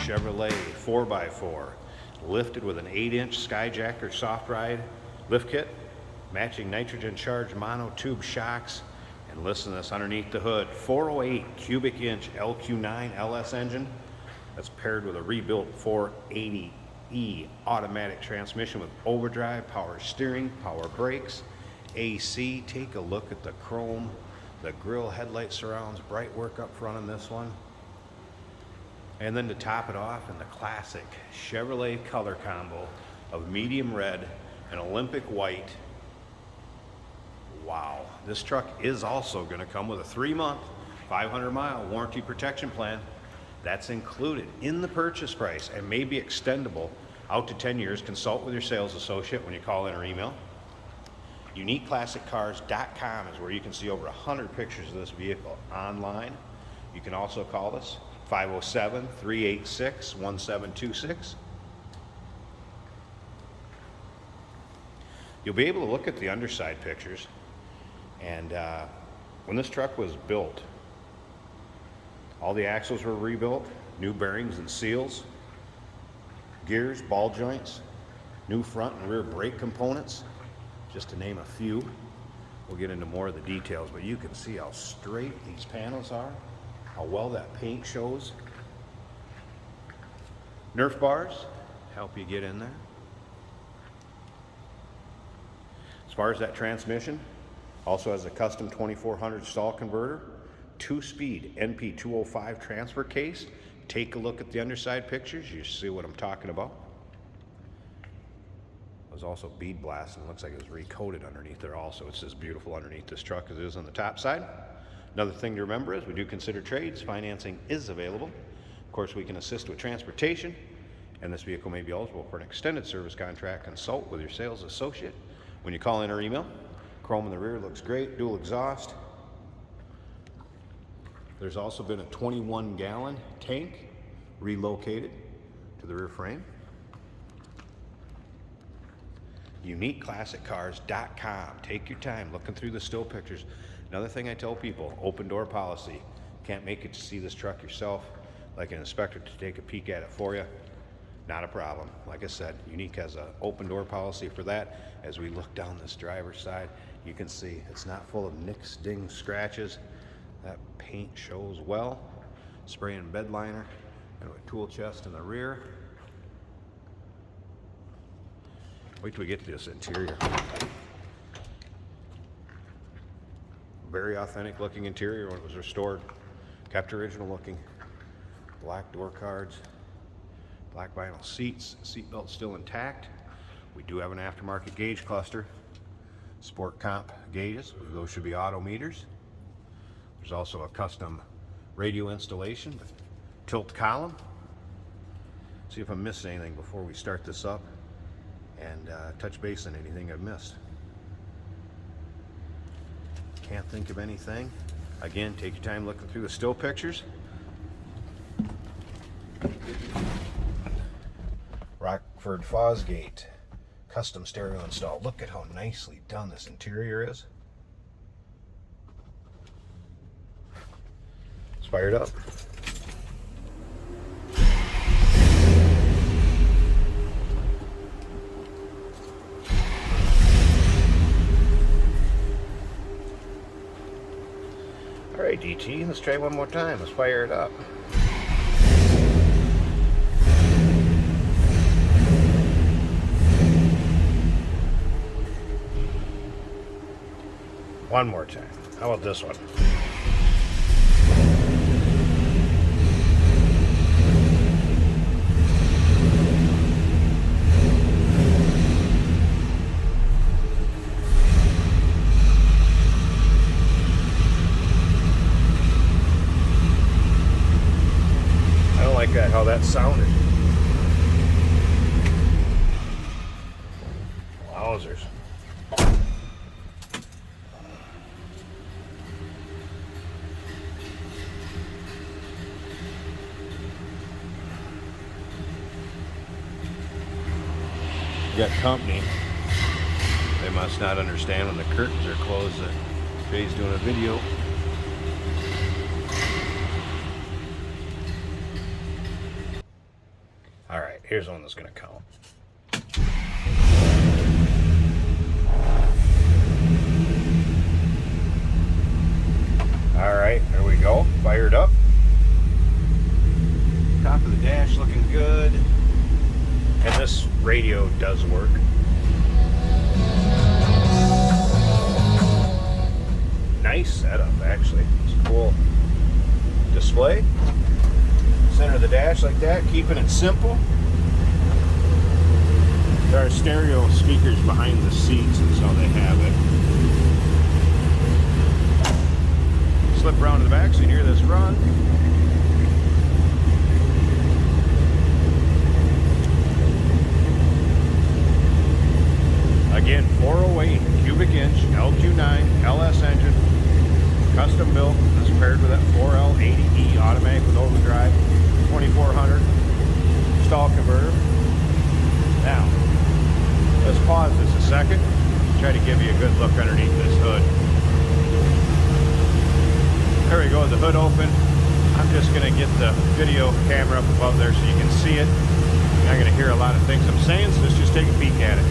Chevrolet 4x4, lifted with an 8-inch Skyjacker soft ride lift kit, matching nitrogen charged mono tube shocks, and listen to this underneath the hood, 408 cubic inch LQ9 LS engine that's paired with a rebuilt 480E automatic transmission with overdrive, power steering, power brakes, AC. Take a look at the chrome, the grille, headlight surrounds, bright work up front on this one. And then to top it off, in the classic Chevrolet color combo of medium red and Olympic white. Wow, this truck is also going to come with a 3-month, 500-mile warranty protection plan. That's included in the purchase price and may be extendable out to 10 years. Consult with your sales associate when you call in or email. UniqueClassicCars.com is where you can see over 100 pictures of this vehicle online. You can also call us 507-386-1726. You'll be able to look at the underside pictures. And when this truck was built, all the axles were rebuilt, new bearings and seals, gears, ball joints, new front and rear brake components, just to name a few. We'll get into more of the details, but you can see how straight these panels are, how well that paint shows. Nerf bars help you get in there. As far as that transmission, also has a custom 2400 stall converter, 2-speed NP205 transfer case. Take a look at the underside pictures, you see what I'm talking about. It was also bead blasted, and looks like it was recoated underneath there also. It's as beautiful underneath this truck as it is on the top side. Another thing to remember is we do consider trades. Financing is available. Of course, we can assist with transportation, and this vehicle may be eligible for an extended service contract. Consult with your sales associate when you call in or email. Chrome in the rear looks great, dual exhaust. There's also been a 21-gallon tank relocated to the rear frame. UniqueClassicCars.com. Take your time looking through the still pictures. Another thing I tell people, open door policy. Can't make it to see this truck yourself, like an inspector to take a peek at it for you. Not a problem. Like I said, Unique has an open door policy for that. As we look down this driver's side, you can see it's not full of nicks, dings, scratches. That paint shows well. Spray and bed liner, and a tool chest in the rear. Wait till we get to this interior. Very authentic looking interior when it was restored. Kept original looking. Black door cards, black vinyl seats, seat belt still intact. We do have an aftermarket gauge cluster. Sport comp gauges, those should be auto meters. There's also a custom radio installation with tilt column. See if I'm missing anything before we start this up, and touch base on anything I've missed. Can't think of anything. Again, take your time looking through the still pictures. Rockford Fosgate, custom stereo install. Look at how nicely done this interior is. It's fired up. All right, DT, let's try one more time. Let's fire it up. One more time. How about this one? I don't like that, how that sounded. Wowzers. Got company. They must not understand when the curtains are closed that Jay's doing a video. Here's the one that's going to count. All right, there we go. Fired up. Top of the dash looking good. And this radio does work. Nice setup, actually. It's a cool display. Center of the dash like that, keeping it simple. There are stereo speakers behind the seats, and so they have it. Slip around to the back so you can hear this run. Again, 408 cubic inch LQ9 LS engine, custom built. This is paired with that 4L80E automatic with overdrive, 2400 stall converter. Now, let's pause this a second. Try to give you a good look underneath this hood. There we go, the hood open. I'm just going to get the video camera up above there so you can see it. You're not going to hear a lot of things I'm saying, so let's just take a peek at it.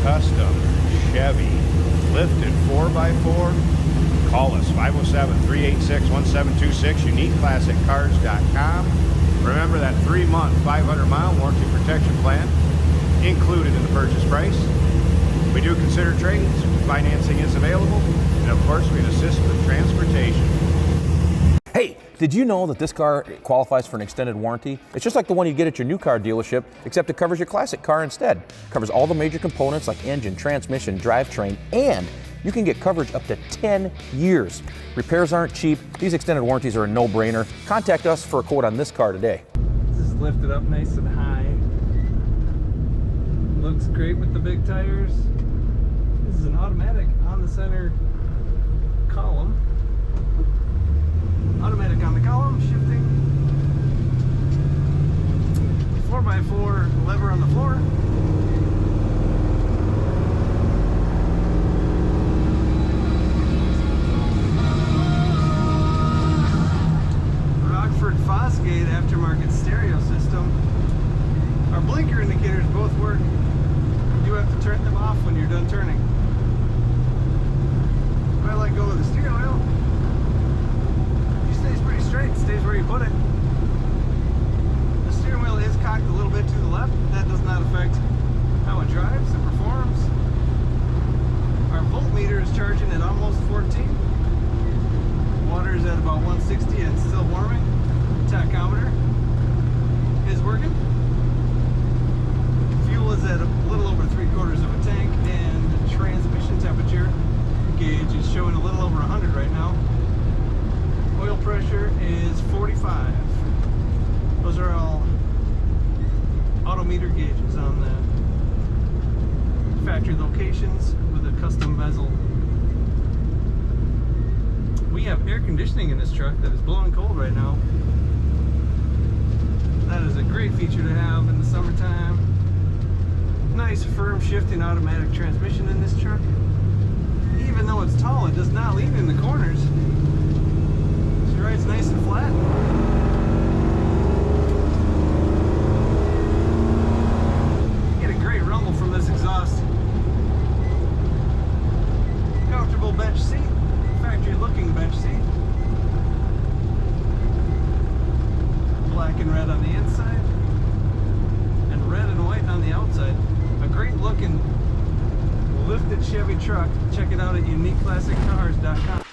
Custom Chevy lifted 4x4. Call us 507-386-1726, uniqueclassiccars.com. Remember that 3-month 500-mile warranty protection plan included in the purchase price. We do consider trades. Financing is available, and of course we can assist with transportation. Hey, did you know that this car qualifies for an extended warranty? It's just like the one you get at your new car dealership, except it covers your classic car instead. It covers all the major components like engine, transmission, drivetrain, and you can get coverage up to 10 years. Repairs aren't cheap. These extended warranties are a no-brainer. Contact us for a quote on this car today. This is lifted up nice and high. Looks great with the big tires. This is an automatic on the center column. Automatic on the column, shifting. 4x4 lever on the floor. Rockford Fosgate aftermarket stereo system. Our blinker indicators both work. You do have to turn them off when you're done turning. If I let go of the steering wheel, stays pretty straight, stays where you put it. The steering wheel is cocked a little bit to the left. That does not affect how it drives and performs. Our voltmeter is charging at almost 14. Water is at about 160 and still warming. Tachometer is working. Fuel is at a little over 3/4 of a tank, and the transmission temperature gauge is showing a little over 100 right now. Oil pressure is 45. Those are all odometer gauges on the factory locations with a custom bezel. We have air conditioning in this truck that is blowing cold right now. That is a great feature to have in the summertime. Nice firm shifting automatic transmission in this truck. Even though it's tall, it does not lean in the corners. Rides nice and flat. You get a great rumble from this exhaust. Comfortable bench seat, factory looking bench seat. Black and red on the inside, and red and white on the outside. A great looking lifted Chevy truck. Check it out at uniqueclassiccars.com.